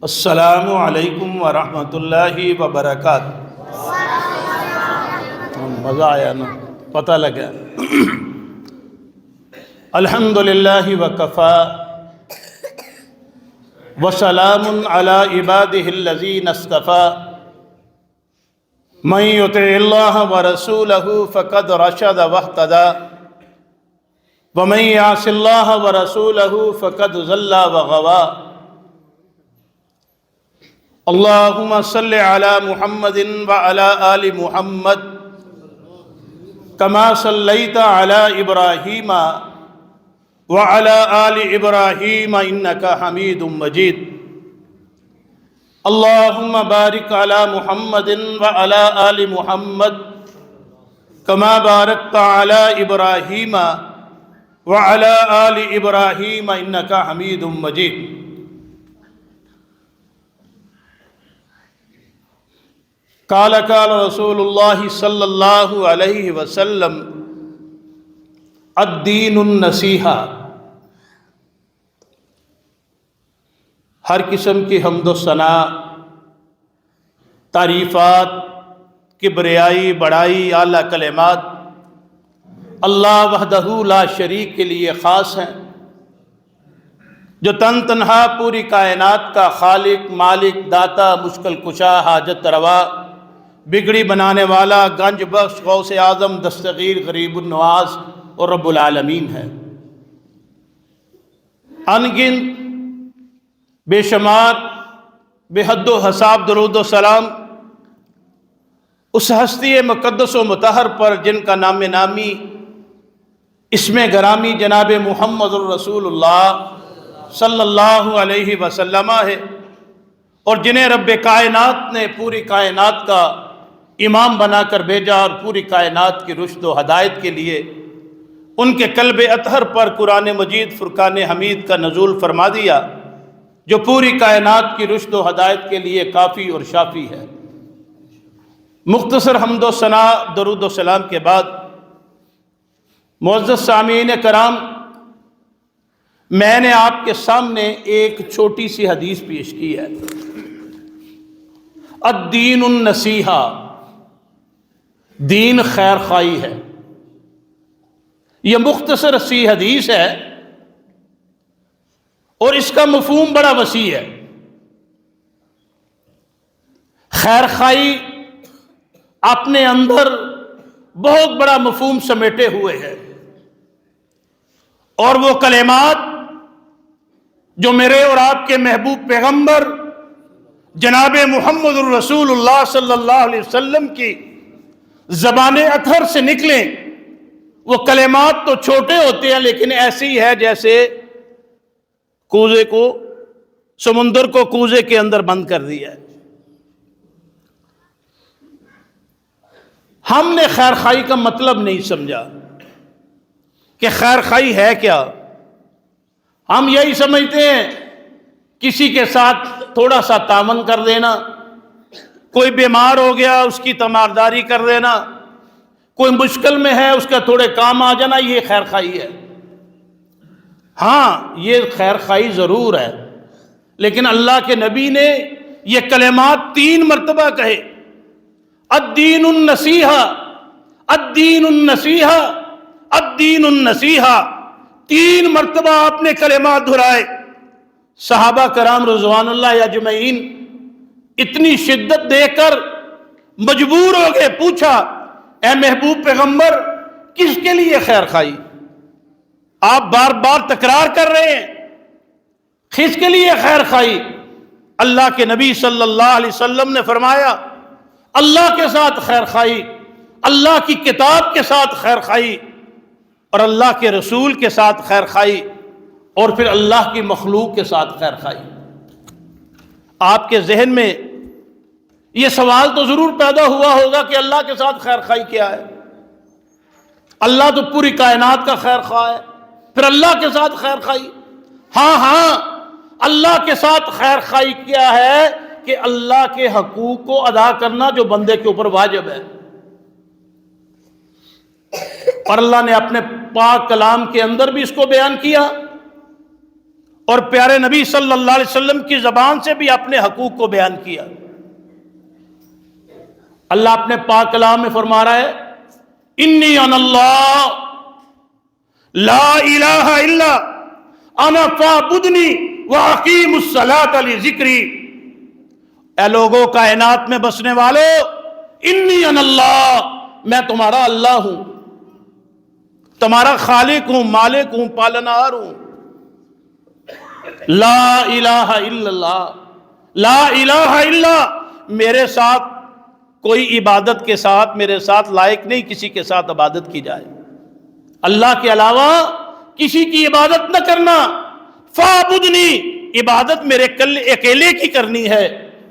السلام علیکم ورحمۃ اللہ وبرکاتہ۔ مزہ آیا نا، پتہ لگا۔ الحمدللہ وکفا وسلام علی عبادہ الذین اصطفی من یطع اللہ ورسولہ فقد رشد واہتدی ومن یعص اللہ ورسولہ فقد ضل وغوی۔ اللہم صلی علی محمد وعلی آل محمد کما صلیت علی ابراہیم وعلی آل ابراہیم انکا حمید مجید۔ اللہم بارک علی محمد وعلی آل محمد کما بارکت علی ابراہیم وعلی آل ابراہیم انکا حمید مجید۔ قال رسول اللہ صلی اللہ علیہ وسلم الدین النصیحہ۔ ہر قسم کی حمد و ثنا، تعریفات، کبریائی، بڑائی، اعلیٰ کلمات اللہ وحدہ لا شریک کے لیے خاص ہیں، جو تن تنہا پوری کائنات کا خالق، مالک، داتا، مشکل کشا، حاجت روا، بگڑی بنانے والا، گنج بخش، غوث اعظم، دستگیر، غریب النواز اور رب العالمین ہے۔ ان گنت، بے شمار، بے حد و حساب درود و سلام اس ہستی مقدس و مطہر پر جن کا نام نامی، اسم گرامی جناب محمد الرسول اللہ صلی اللہ علیہ وسلم ہے، اور جنہیں رب کائنات نے پوری کائنات کا امام بنا کر بھیجا، اور پوری کائنات کی رشد و ہدایت کے لیے ان کے قلب اطہر پر قرآن مجید فرقان حمید کا نزول فرما دیا، جو پوری کائنات کی رشد و ہدایت کے لیے کافی اور شافی ہے۔ مختصر حمد و ثنا، درود و سلام کے بعد معزز سامعین کرام، میں نے آپ کے سامنے ایک چھوٹی سی حدیث پیش کی ہے۔ الدین النصیحہ، دین خیر خواہی ہے۔ یہ مختصر سی حدیث ہے اور اس کا مفہوم بڑا وسیع ہے۔ خیر خواہی اپنے اندر بہت بڑا مفہوم سمیٹے ہوئے ہے، اور وہ کلمات جو میرے اور آپ کے محبوب پیغمبر جناب محمد الرسول اللہ صلی اللہ علیہ وسلم کی زبان اطہر سے نکلیں، وہ کلمات تو چھوٹے ہوتے ہیں لیکن ایسی ہے جیسے کوزے کو، سمندر کو کوزے کے اندر بند کر دیا ہے۔ ہم نے خیر خواہی کا مطلب نہیں سمجھا کہ خیر خواہی ہے کیا۔ ہم یہی سمجھتے ہیں کسی کے ساتھ تھوڑا سا تعاون کر دینا، کوئی بیمار ہو گیا اس کی تیمارداری کر دینا، کوئی مشکل میں ہے اس کا تھوڑے کام آ جانا، یہ خیر خواہی ہے۔ ہاں، یہ خیر خواہی ضرور ہے، لیکن اللہ کے نبی نے یہ کلمات 3 مرتبہ کہے۔ الدین النصیحہ، الدین النصیحہ، الدین النصیحہ، 3 مرتبہ آپ نے کلمات دہرائے۔ صحابہ کرام رضوان اللہ اجمعین اتنی شدت دے کر مجبور ہو گئے، پوچھا اے محبوب پیغمبر کس کے لیے خیر خواہی؟ آپ بار بار تکرار کر رہے ہیں، کس کے لیے خیر خواہی؟ اللہ کے نبی صلی اللہ علیہ وسلم نے فرمایا اللہ کے ساتھ خیر خواہی، اللہ کی کتاب کے ساتھ خیر خواہی، اور اللہ کے رسول کے ساتھ خیر خواہی، اور پھر اللہ کی مخلوق کے ساتھ خیر خواہی۔ آپ کے ذہن میں یہ سوال تو ضرور پیدا ہوا ہوگا کہ اللہ کے ساتھ خیر خواہی کیا ہے؟ اللہ تو پوری کائنات کا خیر خواہ ہے، پھر اللہ کے ساتھ خیر خواہی؟ ہاں، اللہ کے ساتھ خیر خواہی کیا ہے کہ اللہ کے حقوق کو ادا کرنا جو بندے کے اوپر واجب ہے، اور اللہ نے اپنے پاک کلام کے اندر بھی اس کو بیان کیا، اور پیارے نبی صلی اللہ علیہ وسلم کی زبان سے بھی اپنے حقوق کو بیان کیا۔ اللہ اپنے پاک کلام میں فرما رہا ہے انی انا اللہ لا الہ الا انا فاعبدنی واقیم الصلاۃ لذکری۔ اے لوگوں کائنات میں بسنے والوں، انی انا اللہ، میں تمہارا اللہ ہوں، تمہارا خالق ہوں، مالک ہوں، پالنہار ہوں۔ لا الہ الا اللہ، لا الہ الا، میرے ساتھ کوئی عبادت کے ساتھ، میرے ساتھ لائق نہیں کسی کے ساتھ عبادت کی جائے، اللہ کے علاوہ کسی کی عبادت نہ کرنا۔ فاعبدنی، عبادت میرے اکیلے کی کرنی ہے۔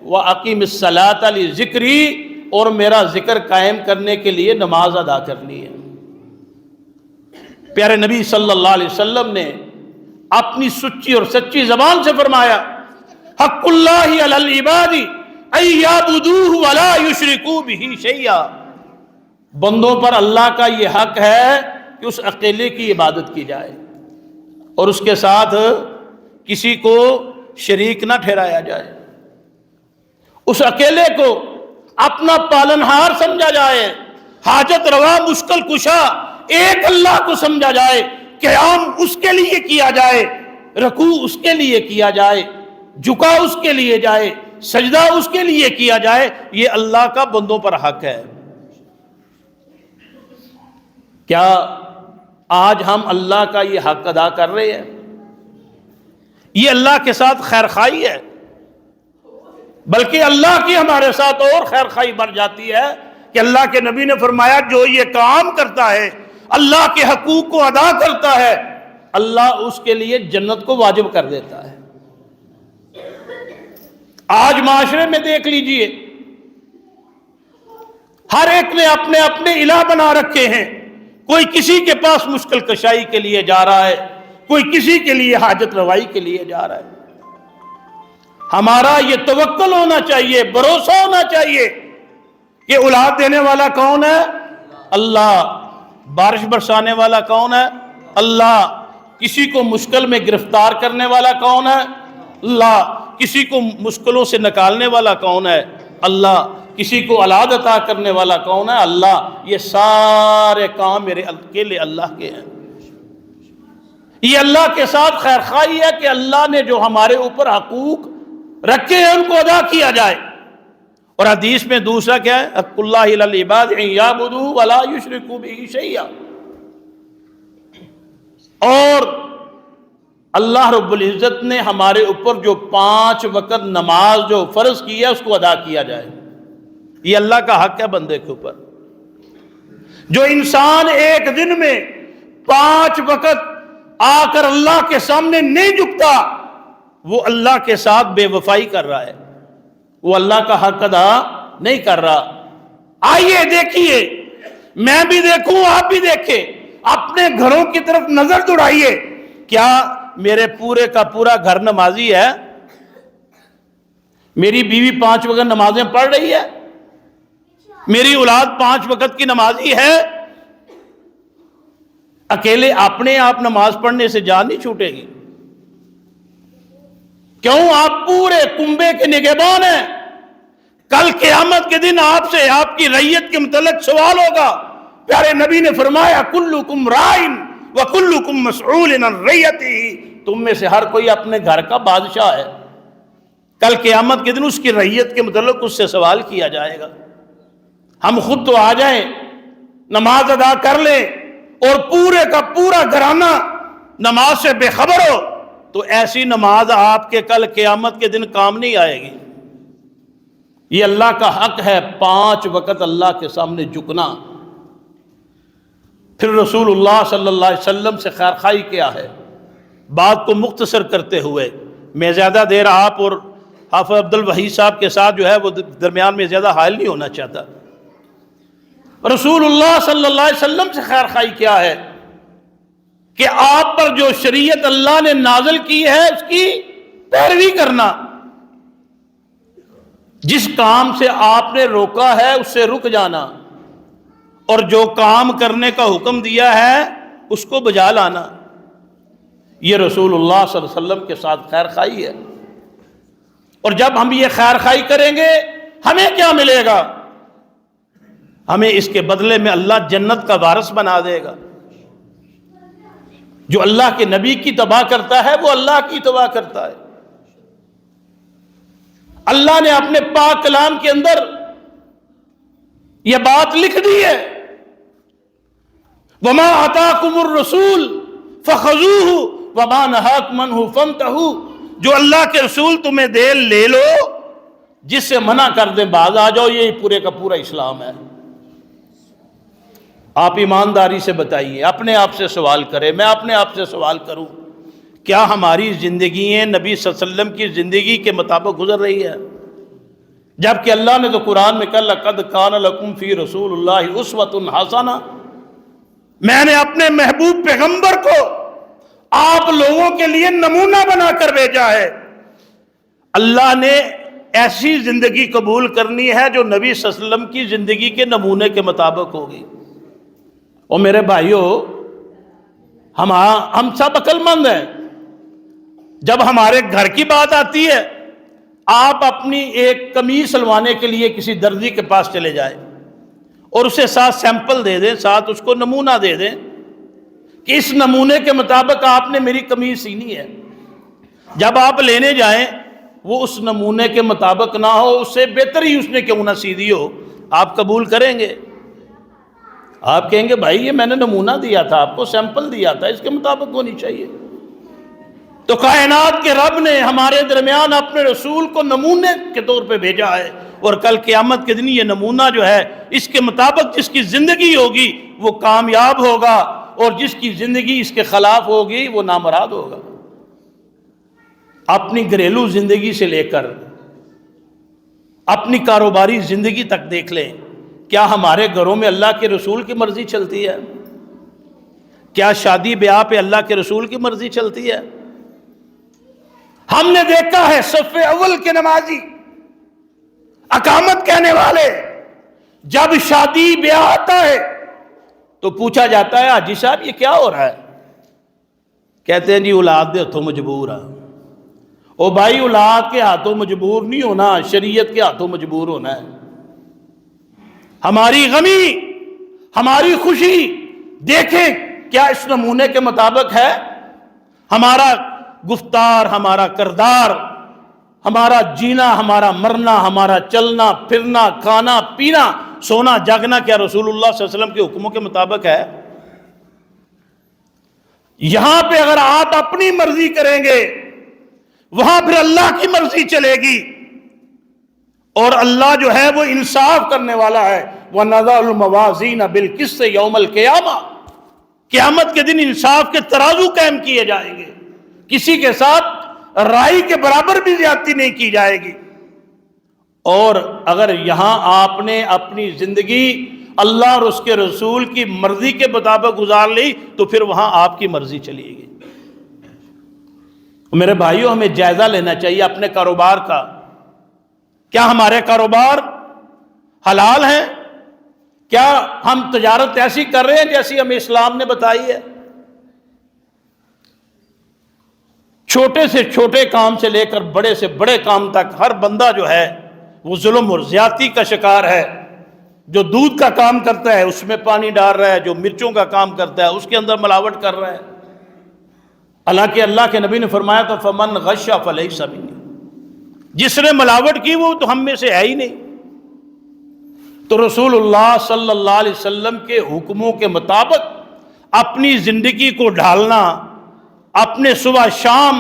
وَأَقِمِ الصَّلَاةَ لِذِكْرِي، اور میرا ذکر قائم کرنے کے لیے نماز ادا کرنی ہے۔ پیارے نبی صلی اللہ علیہ وسلم نے اپنی سچی اور سچی زبان سے فرمایا حق اللہ علی العباد ان یعبدوہ ولا یشرکوا بہ شیئا، بندوں پر اللہ کا یہ حق ہے کہ اس اکیلے کی عبادت کی جائے اور اس کے ساتھ کسی کو شریک نہ ٹھہرایا جائے، اس اکیلے کو اپنا پالنہار سمجھا جائے، حاجت روا مشکل کشا ایک اللہ کو سمجھا جائے، قیام اس کے لیے کیا جائے، رکوع اس کے لیے کیا جائے، جھکا اس کے لیے جائے، سجدہ اس کے لیے کیا جائے۔ یہ اللہ کا بندوں پر حق ہے۔ کیا آج ہم اللہ کا یہ حق ادا کر رہے ہیں؟ یہ اللہ کے ساتھ خیر خواہی ہے، بلکہ اللہ کی ہمارے ساتھ اور خیر خواہی بڑھ جاتی ہے کہ اللہ کے نبی نے فرمایا جو یہ کام کرتا ہے، اللہ کے حقوق کو ادا کرتا ہے، اللہ اس کے لیے جنت کو واجب کر دیتا ہے۔ آج معاشرے میں دیکھ لیجئے، ہر ایک نے اپنے اپنے الہ بنا رکھے ہیں، کوئی کسی کے پاس مشکل کشائی کے لیے جا رہا ہے، کوئی کسی کے لیے حاجت روائی کے لیے جا رہا ہے۔ ہمارا یہ توکل ہونا چاہیے، بھروسہ ہونا چاہیے کہ اولاد دینے والا کون ہے؟ اللہ۔ بارش برسانے والا کون ہے؟ اللہ۔ کسی کو مشکل میں گرفتار کرنے والا کون ہے؟ اللہ۔ کسی کو مشکلوں سے نکالنے والا کون ہے؟ اللہ۔ کسی کو اولاد عطا کرنے والا کون ہے؟ اللہ۔ یہ سارے کام میرے اکیلے اللہ کے ہیں۔ یہ اللہ کے ساتھ خیر خواہی ہے کہ اللہ نے جو ہمارے اوپر حقوق رکھے ہیں ان کو ادا کیا جائے۔ اور حدیث میں دوسرا کیا ہے؟ حق اللہ علی العباد ان یعبدوہ ولا یشرکوا بہ شیئا۔ اور اللہ رب العزت نے ہمارے اوپر جو 5 وقت نماز جو فرض کی ہے اس کو ادا کیا جائے، یہ اللہ کا حق ہے بندے کے اوپر۔ جو انسان ایک دن میں 5 وقت آ کر اللہ کے سامنے نہیں جھکتا، وہ اللہ کے ساتھ بے وفائی کر رہا ہے، وہ اللہ کا حق ادا نہیں کر رہا۔ آئیے دیکھیے، میں بھی دیکھوں آپ بھی دیکھیں، اپنے گھروں کی طرف نظر دوڑائیے، کیا میرے پورے کا پورا گھر نمازی ہے؟ میری بیوی 5 وقت نمازیں پڑھ رہی ہے؟ میری اولاد 5 وقت کی نمازی ہے؟ اکیلے اپنے آپ نماز پڑھنے سے جان نہیں چھوٹے گی؟ کیوں؟ آپ پورے کنبے کے نگہبان ہیں۔ کل قیامت کے دن آپ سے، آپ کی رعیت کے متعلق سوال ہوگا۔ پیارے نبی نے فرمایا کلکم راعٍ وکلکم مسئول عن رعیتہ، تم میں سے ہر کوئی اپنے گھر کا بادشاہ ہے۔ کل قیامت کے دن اس کی رعیت کے متعلق اس سے سوال کیا جائے گا۔ ہم خود تو آ جائیں، نماز ادا کر لیں اور پورے کا پورا گھرانہ نماز سے بے خبر ہو، تو ایسی نماز آپ کے کل قیامت کے دن کام نہیں آئے گی۔ یہ اللہ کا حق ہے 5 وقت اللہ کے سامنے جھکنا۔ پھر رسول اللہ صلی اللہ علیہ وسلم سے خیر خواہی کیا ہے؟ بات کو مختصر کرتے ہوئے، میں زیادہ دیر آپ اور حافظ عبد الوحید صاحب کے ساتھ جو ہے وہ درمیان میں زیادہ حائل نہیں ہونا چاہتا۔ رسول اللہ صلی اللہ علیہ وسلم سے خیر خواہی کیا ہے کہ آپ پر جو شریعت اللہ نے نازل کی ہے اس کی پیروی کرنا، جس کام سے آپ نے روکا ہے اس سے رک جانا، اور جو کام کرنے کا حکم دیا ہے اس کو بجا لانا۔ یہ رسول اللہ صلی اللہ علیہ وسلم کے ساتھ خیر خواہی ہے۔ اور جب ہم یہ خیر خواہی کریں گے ہمیں کیا ملے گا؟ ہمیں اس کے بدلے میں اللہ جنت کا وارث بنا دے گا۔ جو اللہ کے نبی کی تباہ کرتا ہے وہ اللہ کی تباہ کرتا ہے۔ اللہ نے اپنے پاک کلام کے اندر یہ بات لکھ دی ہے، وَمَا آتَاكُمُ الرَّسُولُ فَخُذُوهُ وَمَا نَهَاكُمْ عَنْهُ فَانْتَهُوا۔ جو اللہ کے رسول تمہیں دے لے لو، جس سے منع کر دیں باز آ جاؤ۔ یہ پورے کا پورا اسلام ہے۔ آپ ایمانداری سے بتائیے، اپنے آپ سے سوال کریں، میں اپنے آپ سے سوال کروں، کیا ہماری زندگییں نبی صلی اللہ علیہ وسلم کی زندگی کے مطابق گزر رہی ہے؟ جبکہ اللہ نے تو قرآن میں کہا لَقَدْ كَانَ لَكُمْ فِي رَسُولِ اللَّهِ أُسْوَةٌ حَسَنَةٌ۔ میں نے اپنے محبوب پیغمبر کو آپ لوگوں کے لیے نمونہ بنا کر بھیجا ہے۔ اللہ نے ایسی زندگی قبول کرنی ہے جو نبی صلی اللہ علیہ وسلم کی زندگی کے نمونے کے مطابق ہوگی۔ اور میرے بھائیوں، ہم سب عقل مند ہیں۔ جب ہمارے گھر کی بات آتی ہے، آپ اپنی ایک قمیص سلوانے کے لیے کسی درزی کے پاس چلے جائیں اور اسے ساتھ سیمپل دے دیں، ساتھ اس کو نمونہ دے دیں کہ اس نمونے کے مطابق آپ نے میری قمیص سینی ہے۔ جب آپ لینے جائیں وہ اس نمونے کے مطابق نہ ہو، اس سے بہتر ہی اس نے کیوں نہ سی دی ہو، آپ قبول کریں گے؟ آپ کہیں گے بھائی یہ میں نے نمونہ دیا تھا، آپ کو سیمپل دیا تھا، اس کے مطابق ہونی چاہیے۔ تو کائنات کے رب نے ہمارے درمیان اپنے رسول کو نمونے کے طور پہ بھیجا ہے، اور کل قیامت کے دن یہ نمونہ جو ہے اس کے مطابق جس کی زندگی ہوگی وہ کامیاب ہوگا، اور جس کی زندگی اس کے خلاف ہوگی وہ نامراد ہوگا۔ اپنی گھریلو زندگی سے لے کر اپنی کاروباری زندگی تک دیکھ لیں، کیا ہمارے گھروں میں اللہ کے رسول کی مرضی چلتی ہے؟ کیا شادی بیاہ پہ اللہ کے رسول کی مرضی چلتی ہے؟ ہم نے دیکھا ہے صف اول کے نمازی، اقامت کہنے والے، جب شادی بیاہ آتا ہے تو پوچھا جاتا ہے حاجی صاحب یہ کیا ہو رہا ہے؟ کہتے ہیں جی اولاد دے ہاتھوں مجبور ہے۔ او بھائی اولاد کے ہاتھوں مجبور نہیں ہونا، شریعت کے ہاتھوں مجبور ہونا ہے۔ ہماری غمی، ہماری خوشی دیکھیں کیا اس نمونے کے مطابق ہے؟ ہمارا گفتار، ہمارا کردار، ہمارا جینا، ہمارا مرنا، ہمارا چلنا پھرنا، کھانا پینا، سونا جاگنا کیا رسول اللہ صلی اللہ علیہ وسلم کے حکموں کے مطابق ہے؟ یہاں پہ اگر آپ اپنی مرضی کریں گے وہاں پھر اللہ کی مرضی چلے گی، اور اللہ جو ہے وہ انصاف کرنے والا ہے۔ وَنَضَعُ الْمَوَازِينَ بِالْقِسْطِ يَوْمَ الْقِيَامَةِ، قیامت کے دن انصاف کے ترازو قائم کیے جائیں گے، کسی کے ساتھ رائی کے برابر بھی زیادتی نہیں کی جائے گی۔ اور اگر یہاں آپ نے اپنی زندگی اللہ اور اس کے رسول کی مرضی کے مطابق گزار لی تو پھر وہاں آپ کی مرضی چلے گی۔ میرے بھائیوں، ہمیں جائزہ لینا چاہیے اپنے کاروبار کا۔ کیا ہمارے کاروبار حلال ہیں؟ کیا ہم تجارت ایسی کر رہے ہیں جیسی ہمیں اسلام نے بتائی ہے؟ چھوٹے سے چھوٹے کام سے لے کر بڑے سے بڑے کام تک ہر بندہ جو ہے وہ ظلم اور زیادتی کا شکار ہے۔ جو دودھ کا کام کرتا ہے اس میں پانی ڈال رہا ہے، جو مرچوں کا کام کرتا ہے اس کے اندر ملاوٹ کر رہا ہے۔ حالانکہ اللہ کے نبی نے فرمایا تھا فَمَنْ غَشَّ فَلَيْسَ مِنِّی، جس نے ملاوٹ کی وہ تو ہم میں سے ہے ہی نہیں۔ تو رسول اللہ صلی اللہ علیہ وسلم کے حکموں کے مطابق اپنی زندگی کو ڈھالنا، اپنے صبح شام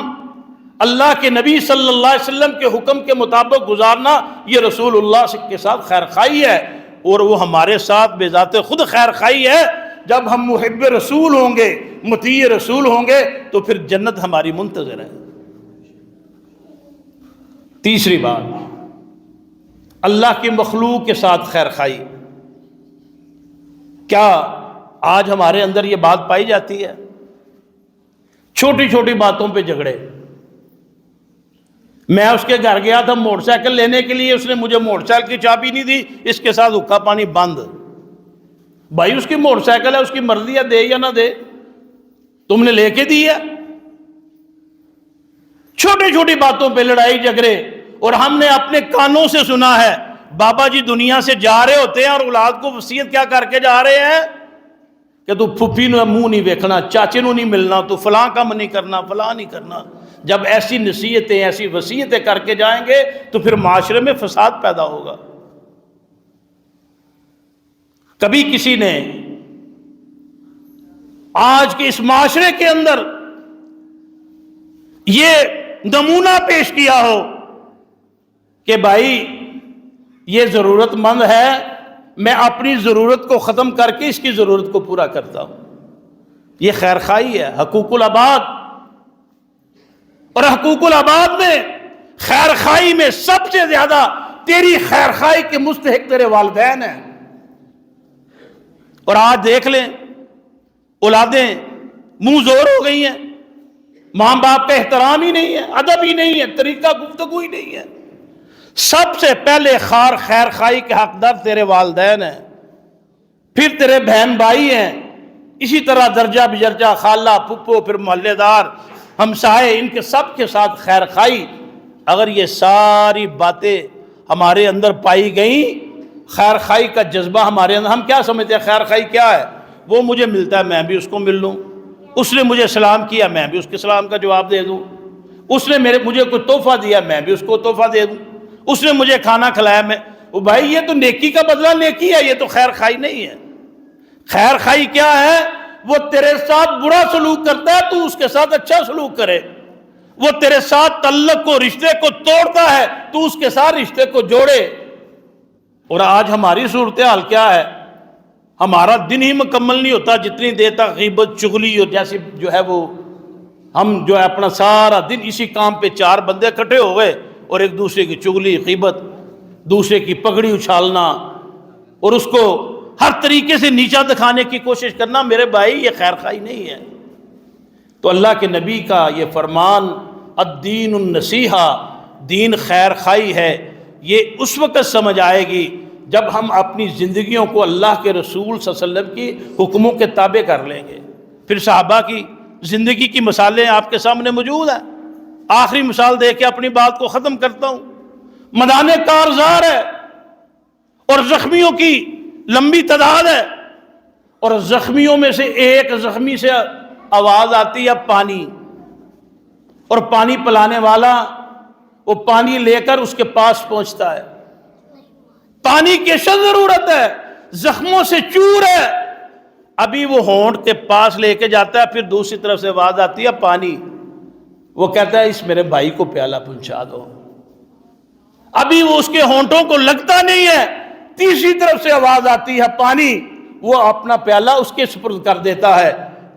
اللہ کے نبی صلی اللہ علیہ وسلم کے حکم کے مطابق گزارنا، یہ رسول اللہ کے ساتھ خیر خواہی ہے، اور وہ ہمارے ساتھ بے ذات خود خیر خواہی ہے۔ جب ہم محب رسول ہوں گے، مطیع رسول ہوں گے تو پھر جنت ہماری منتظر ہے۔ تیسری بات، اللہ کی مخلوق کے ساتھ خیر خواہی۔ کیا آج ہمارے اندر یہ بات پائی جاتی ہے؟ چھوٹی چھوٹی باتوں پہ جھگڑے۔ میں اس کے گھر گیا تھا موٹر سائیکل لینے کے لیے، اس نے مجھے موٹر سائیکل کی چابی نہیں دی، اس کے ساتھ حقہ پانی بند۔ بھائی اس کی موٹر سائیکل ہے، اس کی مرضی ہے دے یا نہ دے، تم نے لے کے دی ہے۔ چھوٹی چھوٹی باتوں پہ لڑائی جھگڑے. اور ہم نے اپنے کانوں سے سنا ہے بابا جی دنیا سے جا رہے ہوتے ہیں اور اولاد کو وصیت کیا کر کے جا رہے ہیں کہ تو پھپھی نو منہ نہیں ویکھنا، چاچے نو نہیں ملنا، تو فلاں کام نہیں کرنا، فلاں نہیں کرنا. جب ایسی نصیحتیں ایسی وصیتیں کر کے جائیں گے تو پھر معاشرے میں فساد پیدا ہوگا. کبھی کسی نے آج کے اس معاشرے کے اندر یہ نمونہ پیش کیا ہو کہ بھائی یہ ضرورت مند ہے، میں اپنی ضرورت کو ختم کر کے اس کی ضرورت کو پورا کرتا ہوں، یہ خیر خواہی ہے. حقوق العباد، اور حقوق العباد میں خیر خواہی میں سب سے زیادہ تیری خیر خواہی کے مستحق تیرے والدین ہیں. اور آج دیکھ لیں اولادیں منہ زور ہو گئی ہیں، ماں باپ کا احترام ہی نہیں ہے، ادب ہی نہیں ہے، طریقہ گفتگو ہی نہیں ہے. سب سے پہلے خیر خواہی کے حقدار تیرے والدین ہیں، پھر تیرے بہن بھائی ہیں، اسی طرح درجہ بدرجہ خالہ پھپھو، پھر محلے دار، ہمسائے، ان کے سب کے ساتھ خیر خواہی. اگر یہ ساری باتیں ہمارے اندر پائی گئیں، خیر خواہی کا جذبہ ہمارے اندر، ہم کیا سمجھتے ہیں خیر خواہی کیا ہے؟ وہ مجھے ملتا ہے میں بھی اس کو مل لوں، اس نے مجھے سلام کیا میں بھی اس کے سلام کا جواب دے دوں، اس نے مجھے کوئی تحفہ دیا میں بھی اس کو تحفہ دے دوں، اس نے مجھے کھانا کھلایا میں. وہ بھائی یہ تو نیکی کا بدلہ نیکی ہے، یہ تو خیر خواہی نہیں ہے. خیر خواہی کیا ہے؟ وہ تیرے ساتھ برا سلوک کرتا ہے تو اس کے ساتھ اچھا سلوک کرے. وہ تیرے ساتھ تعلق کو، رشتے کو توڑتا ہے تو اس کے ساتھ رشتے کو جوڑے. اور آج ہماری صورتحال کیا ہے؟ ہمارا دن ہی مکمل نہیں ہوتا جتنی دیر تک غیبت، چغلی اور جیسی جو ہے وہ ہم جو ہے اپنا سارا دن اسی کام پہ چار بندے اکٹھے ہو گئے اور ایک دوسرے کی چغلی، غیبت، دوسرے کی پگڑی اچھالنا اور اس کو ہر طریقے سے نیچا دکھانے کی کوشش کرنا. میرے بھائی یہ خیر خواہی نہیں ہے. تو اللہ کے نبی کا یہ فرمان الدین النصیحہ، دین خیر خواہی ہے، یہ اس وقت سمجھ آئے گی جب ہم اپنی زندگیوں کو اللہ کے رسول صلی اللہ علیہ وسلم کی حکموں کے تابع کر لیں گے. پھر صحابہ کی زندگی کی مثالیں آپ کے سامنے موجود ہیں. آخری مثال دے کے اپنی بات کو ختم کرتا ہوں. میدان کارزار ہے اور زخمیوں کی لمبی تعداد ہے، اور زخمیوں میں سے ایک زخمی سے آواز آتی ہے پانی، اور پانی پلانے والا وہ پانی لے کر اس کے پاس پہنچتا ہے. پانی کی اشد ضرورت ہے، زخموں سے چور ہے. ابھی وہ ہونٹ کے پاس لے کے جاتا ہے، پھر دوسری طرف سے آواز آتی ہے پانی. وہ کہتا ہے اس میرے بھائی کو پیالہ پہنچا دو. ابھی وہ اس کے ہونٹوں کو لگتا نہیں ہے، تیسری طرف سے آواز آتی ہے پانی. وہ اپنا پیالہ اس کے سپرد کر دیتا ہے.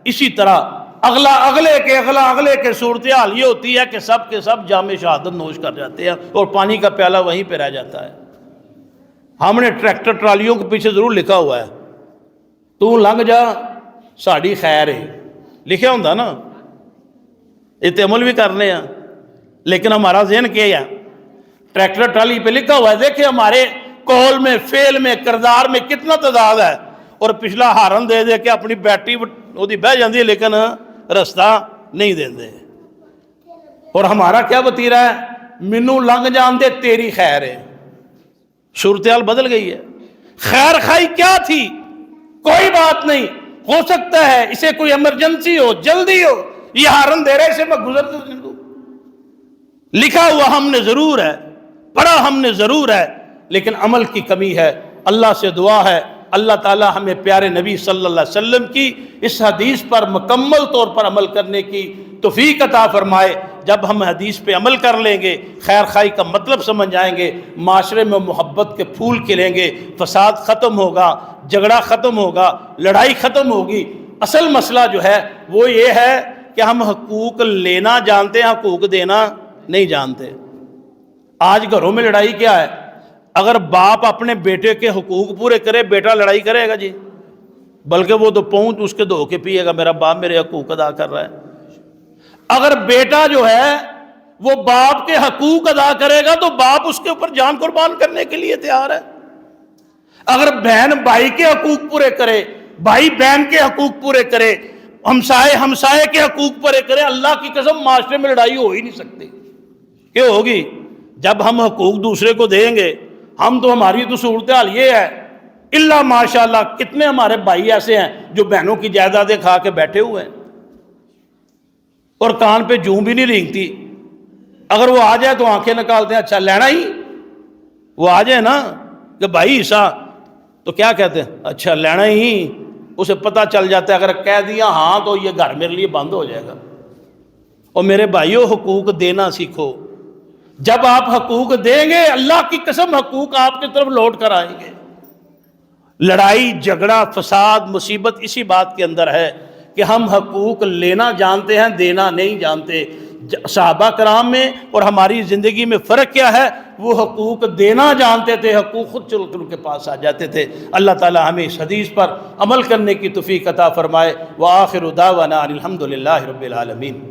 اسی طرح اگلا اگلے کے صورتحال یہ ہوتی ہے کہ سب کے سب جام شہادت نوش کر جاتے ہیں اور پانی کا پیالہ وہیں پہ رہ جاتا ہے. ہم نے ٹریکٹر ٹرالیوں کے پیچھے ضرور لکھا ہوا ہے تو لنگ جا ساڑی خیر ہے، لکھا ہوتا نا، یہ عمل بھی کرنے ہیں، لیکن ہمارا ذہن کیا ہے؟ ٹریکٹر ٹرالی پہ لکھا ہوا ہے. دیکھیں ہمارے قول میں، فعل میں، کردار میں کتنا تضاد ہے. اور پچھلا ہارن دے دے کے اپنی بیٹری وہ بہ جاندی ہے لیکن رستہ نہیں دے دے. اور ہمارا کیا وتیرہ ہے؟ مینوں لنگ جان دے تیری خیر ہے. صورتحال بدل گئی ہے. خیر خواہی کیا تھی؟ کوئی بات نہیں، ہو سکتا ہے اسے کوئی ایمرجنسی ہو، جلدی ہو، یہ ہارن دے رہے اسے میں گزر دوں. لکھا ہوا ہم نے ضرور ہے، پڑھا ہم نے ضرور ہے، لیکن عمل کی کمی ہے. اللہ سے دعا ہے اللہ تعالی ہمیں پیارے نبی صلی اللہ علیہ وسلم کی اس حدیث پر مکمل طور پر عمل کرنے کی توفیق عطا فرمائے. جب ہم حدیث پہ عمل کر لیں گے، خیر خواہی کا مطلب سمجھ جائیں گے، معاشرے میں محبت کے پھول کھلیں گے، فساد ختم ہوگا، جھگڑا ختم ہوگا، لڑائی ختم ہوگی. اصل مسئلہ جو ہے وہ یہ ہے کہ ہم حقوق لینا جانتے ہیں، حقوق دینا نہیں جانتے. آج گھروں میں لڑائی کیا ہے؟ اگر باپ اپنے بیٹے کے حقوق پورے کرے، بیٹا لڑائی کرے گا جی، بلکہ وہ تو پہنچ اس کے دھو کے پیے گا، میرا باپ میرے حقوق ادا کر رہا ہے. اگر بیٹا جو ہے وہ باپ کے حقوق ادا کرے گا تو باپ اس کے اوپر جان قربان کرنے کے لیے تیار ہے. اگر بہن بھائی کے حقوق پورے کرے، بھائی بہن کے حقوق پورے کرے، ہمسائے کے حقوق پر کریں، اللہ کی قسم معاشرے میں لڑائی ہو ہی نہیں سکتی۔ کیوں ہوگی؟ جب ہم حقوق دوسرے کو دیں گے، ہم تو ہماری تو صورتحال یہ ہے، اللہ ماشاءاللہ کتنے ہمارے بھائی ایسے ہیں جو بہنوں کی جائیدادیں کھا کے بیٹھے ہوئے ہیں اور کان پہ جوں بھی نہیں رینگتی، اگر وہ آ جائے تو آنکھیں نکالتے ہیں، اچھا لینا ہی، وہ آ جائے نا کہ بھائی حصہ، تو کیا کہتے ہیں؟ اچھا لینا ہی، اسے پتہ چل جاتا ہے اگر کہہ دیا ہاں تو یہ گھر میرے لیے بند ہو جائے گا۔ اور میرے بھائیوں، حقوق دینا سیکھو، جب آپ حقوق دیں گے اللہ کی قسم حقوق آپ کی طرف لوٹ کر آئیں گے۔ لڑائی جھگڑا فساد مصیبت اسی بات کے اندر ہے کہ ہم حقوق لینا جانتے ہیں، دینا نہیں جانتے۔ صحابہ کرام میں اور ہماری زندگی میں فرق کیا ہے؟ وہ حقوق دینا جانتے تھے، حقوق خود چل کے ان کے پاس آ جاتے تھے۔ اللہ تعالی ہمیں اس حدیث پر عمل کرنے کی توفیق عطا فرمائے۔ وآخر دعوانا الحمد للہ رب العالمین۔